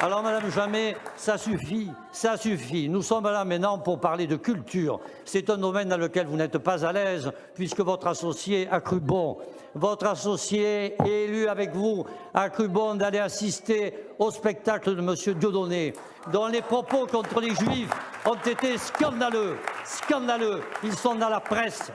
Alors, Madame Jamet, ça suffit, ça suffit. Nous sommes là maintenant pour parler de culture. C'est un domaine dans lequel vous n'êtes pas à l'aise, puisque votre associé a cru bon. Votre associé, élu avec vous, a cru bon d'aller assister au spectacle de M. Dieudonné, dont les propos contre les Juifs ont été scandaleux, scandaleux. Ils sont dans la presse.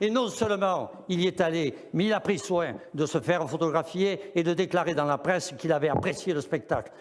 Et non seulement il y est allé, mais il a pris soin de se faire photographier et de déclarer dans la presse qu'il avait apprécié le spectacle.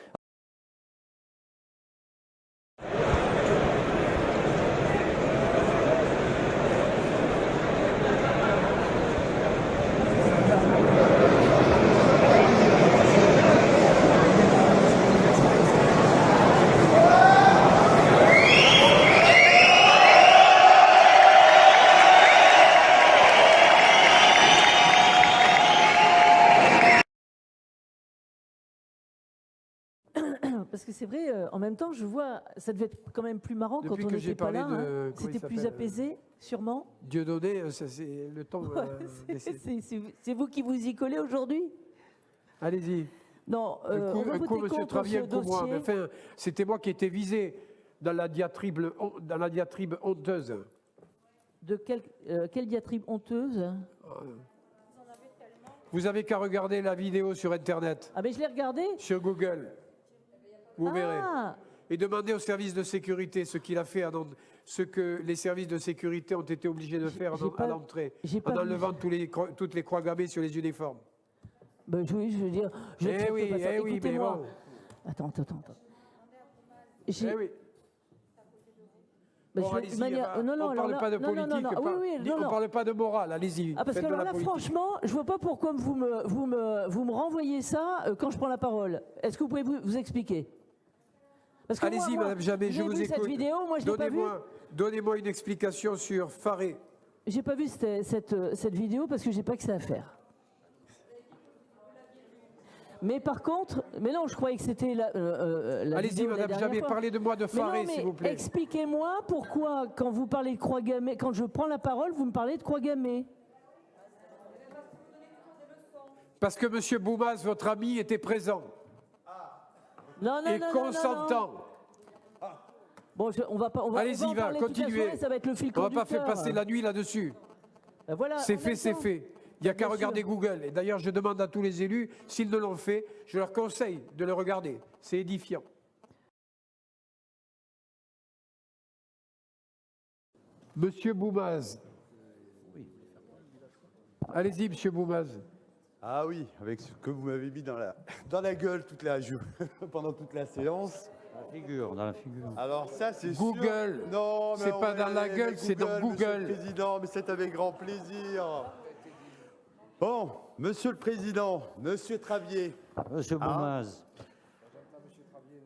Parce que c'est vrai, en même temps, je vois, ça devait être quand même plus marrant quand on n'était pas là. Hein. C'était plus apaisé, sûrement. Dieudonné, c'est le temps. C'est vous qui vous y collez aujourd'hui? Allez-y. Non, un coup, M. Travier, un coup, moi. Mais enfin, c'était moi qui étais visé dans la diatribe honteuse. De quelle diatribe honteuse? Vous avez qu'à regarder la vidéo sur Internet. Ah, mais je l'ai regardée. Sur Google. Vous verrez. Et demandez aux services de sécurité ce qu'il a fait, ce que les services de sécurité ont été obligés de faire à l'entrée, en enlevant toutes les croix gammées sur les uniformes. Ben, je veux dire... oui, mais bon. Attends. Eh oui. Ben, Bon, on ne parle pas de politique, on ne parle pas de morale, allez-y. Ah, parce que alors là, franchement, je ne vois pas pourquoi vous me renvoyez ça quand je prends la parole. Est-ce que vous pouvez vous expliquer? Allez-y, Madame Jamet, je vous écoute. Cette vidéo, moi, je l'ai pas vue. Donnez-moi une explication sur Faré. J'ai pas vu cette vidéo parce que j'ai pas que ça à faire. Mais par contre, mais non, je croyais que c'était la allez-y, Madame Jamet, parlez de moi de Faré, s'il vous plaît. Expliquez-moi pourquoi, quand vous parlez de croix gammée, quand je prends la parole, vous me parlez de croix gammée. Parce que M. Boumaz, votre ami, était présent. Et consentant. Bon, on va allez-y, continuez. Ça va être le fil conducteur. On ne va pas faire passer la nuit là-dessus. Voilà, c'est fait, c'est fait. Il n'y a qu'à regarder Google. Et d'ailleurs, je demande à tous les élus, s'ils ne l'ont fait, je leur conseille de le regarder. C'est édifiant. Monsieur Boumaz. Oui. Allez-y, Monsieur Boumaz. Ah oui, avec ce que vous m'avez mis dans la gueule pendant toute la séance. Dans la figure. Alors ça, c'est Google. Sûr. Non, c'est pas dans la gueule, c'est dans Google. Monsieur le Président, mais c'est avec grand plaisir. Bon, Monsieur le Président, Monsieur Travier. Monsieur Boumaz.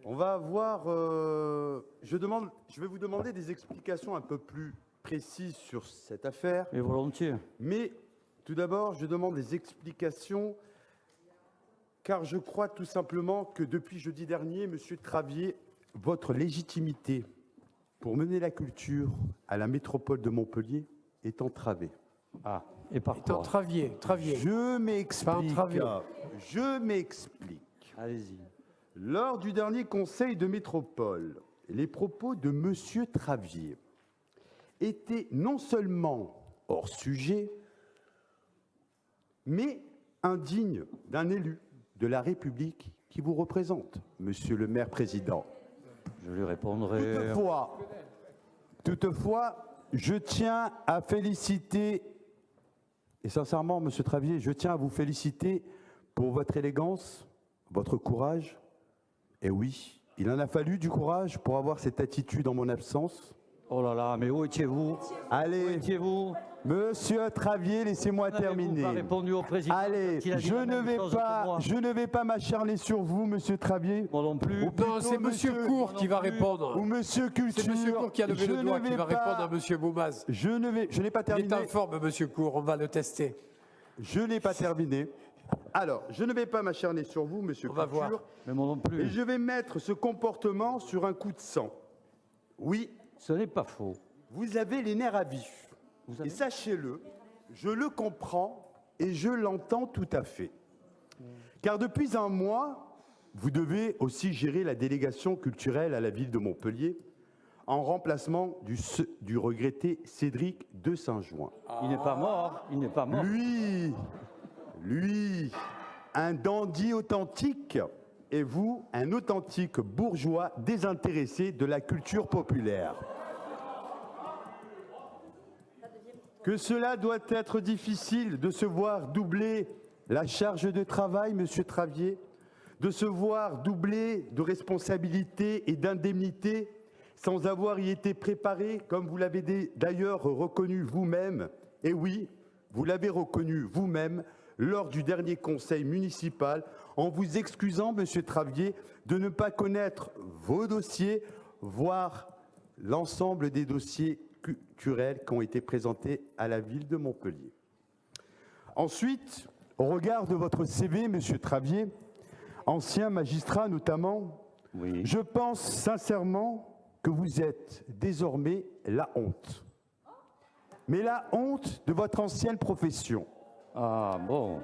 On va avoir... je vais vous demander des explications un peu plus précises sur cette affaire. Et volontiers. Mais tout d'abord, je demande des explications car je crois tout simplement que depuis jeudi dernier, Monsieur Travier, votre légitimité pour mener la culture à la métropole de Montpellier est entravée. Ah, et par quoi? Travier. Je m'explique. Allez-y. Lors du dernier conseil de métropole, les propos de Monsieur Travier étaient non seulement hors sujet, mais indignes d'un élu de la République qui vous représente, Monsieur le maire président. Je lui répondrai... Toutefois, je tiens à féliciter, et sincèrement, Monsieur Travier, je tiens à vous féliciter pour votre élégance, votre courage. Et oui, il en a fallu du courage pour avoir cette attitude en mon absence. Oh là là, mais où étiez-vous? Allez, où étiez-vous? Monsieur Travier, laissez-moi terminer. Pas répondu au président. Allez, je ne vais pas m'acharner sur vous, Monsieur Travier. Moi non plus. Non, c'est Monsieur Cour qui va répondre. Ou Monsieur Culture. C'est Monsieur Cour qui a levé le doigt qui va répondre à Monsieur Boumaz. Je n'ai pas terminé. Il est en forme, Monsieur Cour, on va le tester. Je n'ai pas terminé. Alors, je ne vais pas m'acharner sur vous, Monsieur Culture. On va voir. Mais moi non plus. Et je vais mettre ce comportement sur un coup de sang. Oui. Ce n'est pas faux. Vous avez les nerfs à vif. Et sachez-le, je le comprends et je l'entends tout à fait. Car depuis un mois, vous devez aussi gérer la délégation culturelle à la ville de Montpellier en remplacement du regretté Cédric de Saint-Jouin. Il n'est pas mort, il n'est pas mort. Lui, un dandy authentique, et vous, un authentique bourgeois désintéressé de la culture populaire. Que cela doit être difficile de se voir doubler la charge de travail, monsieur Travier, de se voir doubler de responsabilités et d'indemnités sans avoir y été préparé, comme vous l'avez d'ailleurs reconnu vous-même. Et oui, vous l'avez reconnu vous-même lors du dernier conseil municipal, en vous excusant, monsieur Travier, de ne pas connaître vos dossiers, voire l'ensemble des dossiers culturels qui ont été présentés à la ville de Montpellier. Ensuite, au regard de votre CV, monsieur Travier, ancien magistrat notamment, oui, je pense sincèrement que vous êtes désormais la honte. Mais la honte de votre ancienne profession. Ah bon.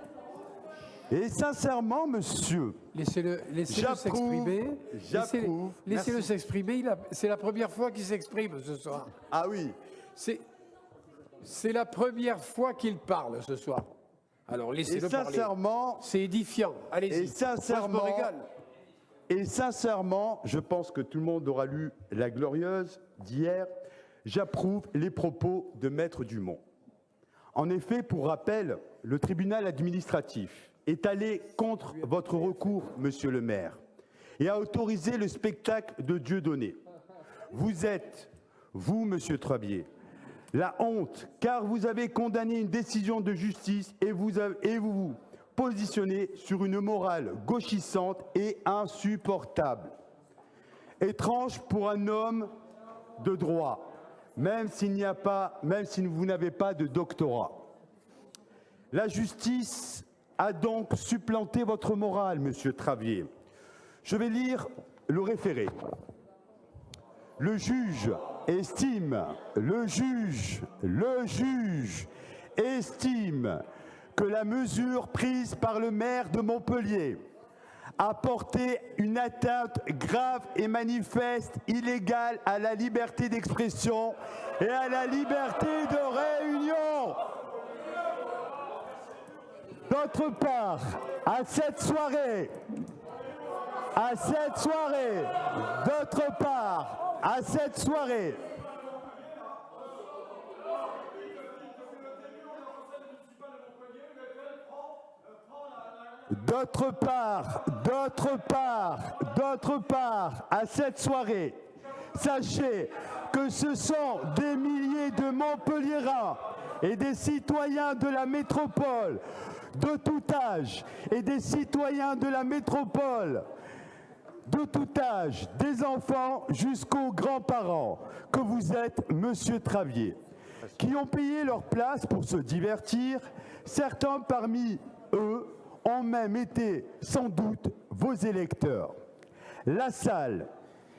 Et sincèrement, monsieur, laissez-le s'exprimer. Laissez-le s'exprimer. C'est la première fois qu'il s'exprime ce soir. Ah oui. C'est la première fois qu'il parle ce soir. Alors laissez-le parler. Sincèrement, c'est édifiant. Allez-y. Et sincèrement, je pense que tout le monde aura lu La Glorieuse d'hier. J'approuve les propos de Maître Dumont. En effet, pour rappel, le tribunal administratif est allé contre votre recours, monsieur le maire, et a autorisé le spectacle de Dieudonné. Vous êtes, vous, monsieur Travier, la honte, car vous avez condamné une décision de justice et vous vous positionnez sur une morale gauchissante et insupportable. Étrange pour un homme de droit, même si vous n'avez pas de doctorat. La justice a donc supplanté votre morale, monsieur Travier. Je vais lire le référé. Le juge estime que la mesure prise par le maire de Montpellier a porté une atteinte grave et manifeste, illégale à la liberté d'expression et à la liberté de réunion. D'autre part, à cette soirée, sachez que ce sont des milliers de Montpelliérains et des citoyens de la métropole de tout âge et des citoyens de la métropole de tout âge, des enfants jusqu'aux grands-parents, que vous êtes, monsieur Travier, qui ont payé leur place pour se divertir. Certains parmi eux ont même été, sans doute, vos électeurs. La salle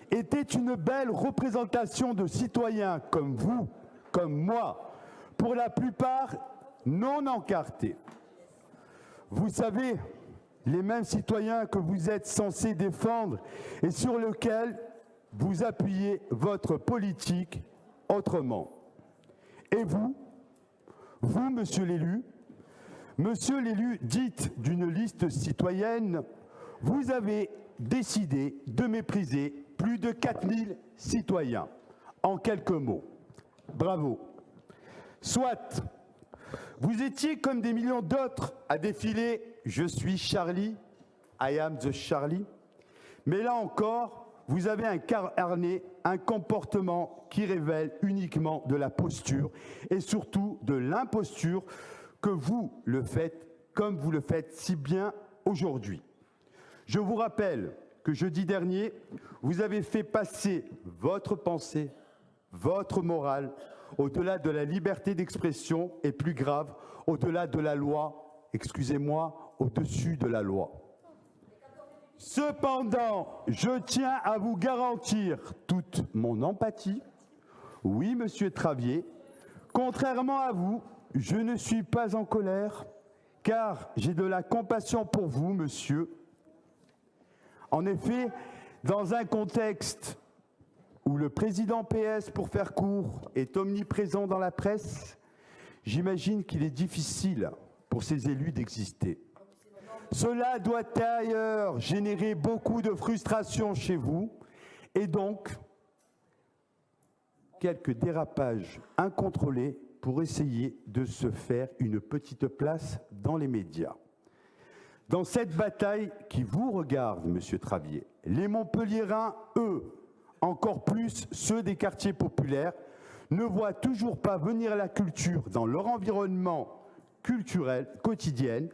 était une belle représentation de citoyens comme vous, comme moi, pour la plupart non encartés. Vous savez, les mêmes citoyens que vous êtes censés défendre et sur lesquels vous appuyez votre politique autrement. Et vous, monsieur l'élu, dites d'une liste citoyenne, vous avez décidé de mépriser plus de 4000 citoyens. En quelques mots, bravo. Soit, vous étiez comme des millions d'autres à défiler « Je suis Charlie »,« I am the Charlie ». Mais là encore, vous avez incarné un comportement qui révèle uniquement de la posture et surtout de l'imposture que vous le faites comme vous le faites si bien aujourd'hui. Je vous rappelle que jeudi dernier, vous avez fait passer votre pensée, votre morale, au-delà de la liberté d'expression et plus grave, au-delà de la loi, excusez-moi, au-dessus de la loi. Cependant, je tiens à vous garantir toute mon empathie. Oui, monsieur Travier, contrairement à vous, je ne suis pas en colère, car j'ai de la compassion pour vous, monsieur. En effet, dans un contexte où le président PS, pour faire court, est omniprésent dans la presse, j'imagine qu'il est difficile pour ces élus d'exister. Cela doit d'ailleurs générer beaucoup de frustration chez vous et donc quelques dérapages incontrôlés pour essayer de se faire une petite place dans les médias. Dans cette bataille qui vous regarde, Monsieur Travier, les Montpelliérains, eux, encore plus ceux des quartiers populaires, ne voient toujours pas venir la culture dans leur environnement culturel quotidien.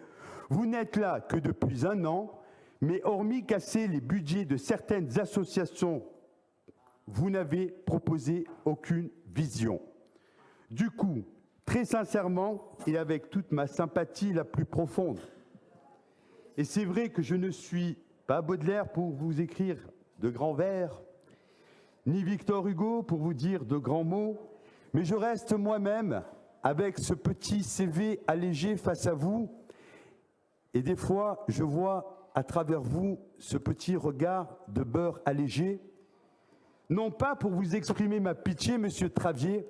Vous n'êtes là que depuis 1 an, mais hormis casser les budgets de certaines associations, vous n'avez proposé aucune vision. Du coup, très sincèrement, et avec toute ma sympathie la plus profonde, et c'est vrai que je ne suis pas Baudelaire pour vous écrire de grands vers, ni Victor Hugo pour vous dire de grands mots, mais je reste moi-même avec ce petit CV allégé face à vous, et des fois je vois à travers vous ce petit regard de beurre allégé, non pas pour vous exprimer ma pitié, Monsieur Travier,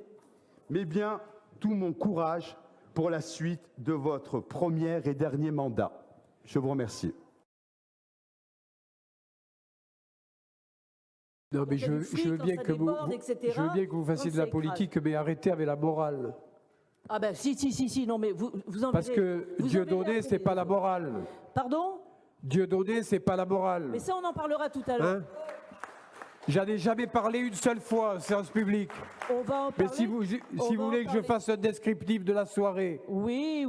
mais bien tout mon courage pour la suite de votre premier et dernier mandat. Je vous remercie. Non, mais je veux bien que vous fassiez de la politique, mais arrêtez avec la morale. Ah ben si, non mais vous en Parce que Dieudonné, c'est pas la morale. Pardon? Dieudonné, c'est pas la morale. Mais ça, on en parlera tout à l'heure. Hein? J'en ai jamais parlé une seule fois en séance publique. On va en parler. Mais si vous voulez que je fasse un descriptif de la soirée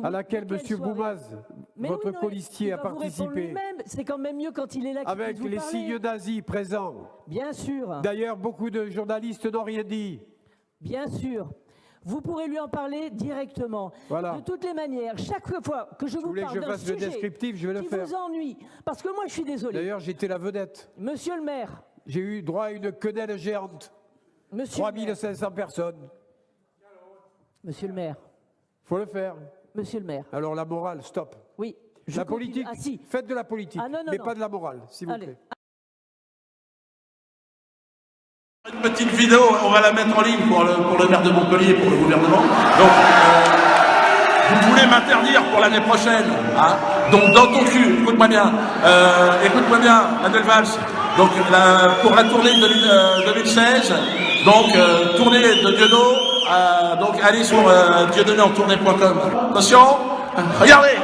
à laquelle M. Boumaz, votre colistier, a participé. C'est quand même mieux quand il est là. Avec les signes nazis présents. Bien sûr. D'ailleurs, beaucoup de journalistes n'ont rien dit. Bien sûr. Vous pourrez lui en parler directement. Voilà. De toutes les manières, chaque fois que je vous parle d'un sujet le descriptif, je vais le faire. Qui vous ennuie, parce que moi je suis désolé. D'ailleurs, j'étais la vedette. Monsieur le maire. J'ai eu droit à une quenelle géante. 3500 personnes. Monsieur le maire. Faut le faire. Monsieur le maire. Alors la morale, stop. Oui. La politique, faites de la politique, mais pas de la morale, s'il vous plaît. Une petite vidéo, on va la mettre en ligne pour le maire de Montpellier, pour le gouvernement. Donc, vous voulez m'interdire pour l'année prochaine, hein? Donc dans ton cul, écoute-moi bien, Manuel Valls. Donc pour la tournée 2016, donc tournée de Dieudonné, donc allez sur dieudonnéentournée.com. Attention, regardez.